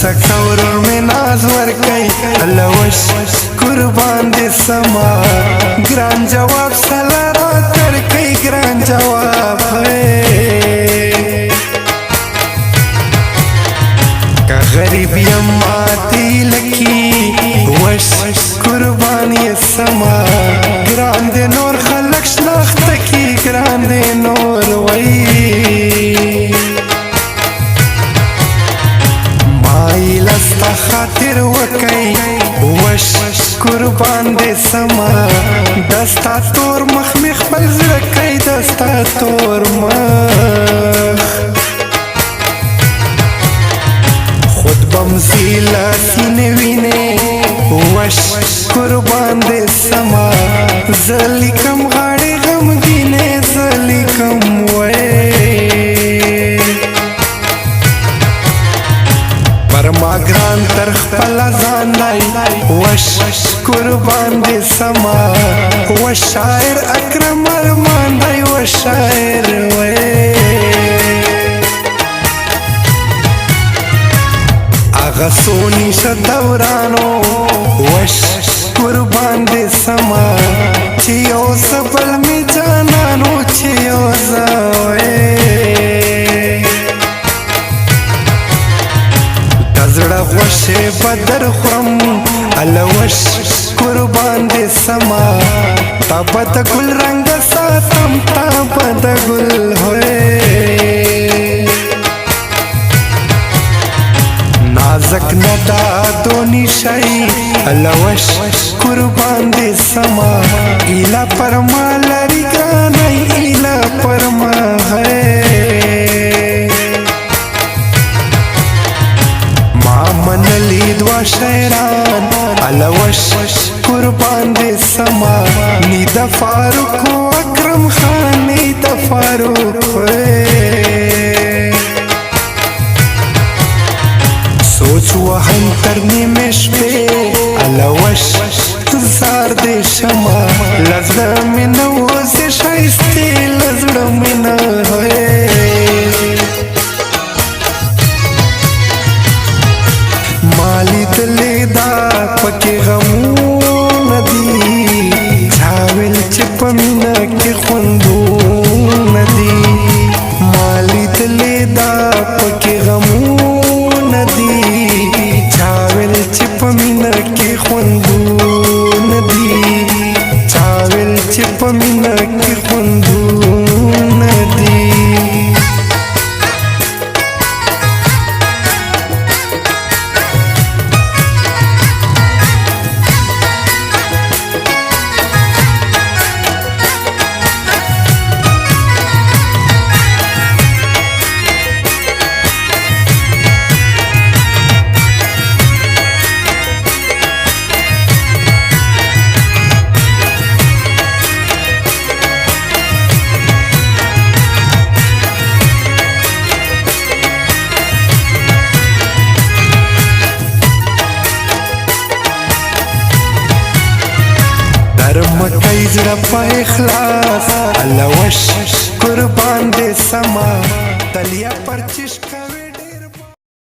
سکور میں ناز ورکی الوش قربان دے سما گران جواب سلارا ترکی گران جواب ہے کہ غریب یماتی لکی وش قربانی سما گران دے نور خلق شناخت کی گران دے نور وی مائی لستا خاطر وکی وش قربان دے سما دستا تور مخ مخ بل زرکی دستا تور مخ خود بمزیلا سینے وینے وش قربان دے سما زلی کم غاڑی غم گینے زلی کم وے پرما گران ترخ پلا زاندائی وش قربان دے سما وش شاعر اکرم ارمان دائی وش شاعر وے آغا سونی شدورانو وش قربان دے سما چیو سبل می جانانو چیو زاوے دزڑا وش بدر خورم الوش قربان دے سما تابا دا گل رنگ ساتم تابا دا گل ہوئے نازک ندا دونی شئی الوش قربان دے سما ایلا پرما لری گرانائی ایلا پرما ہے مامن لید و شیران الوش قربان دے سما نید فاروق و اکرم خان نید فاروق ہے سوچ وهم ترنی مش پہ الوش زار دے شما لزڑ میں نوز شائستے لزڑ میں نہ ہوئے مالی دلی دا پکی غمو ندی چھاویل چپ مینا کی خوندو ندی مالی دلی دا پکی غمو ندی چاول چپ مینا کی خوندو ندی چاول چپ مینا کی خوندو ندی مکئی زړه په اخلاص الوش قربان دے سما تلیا پر چشک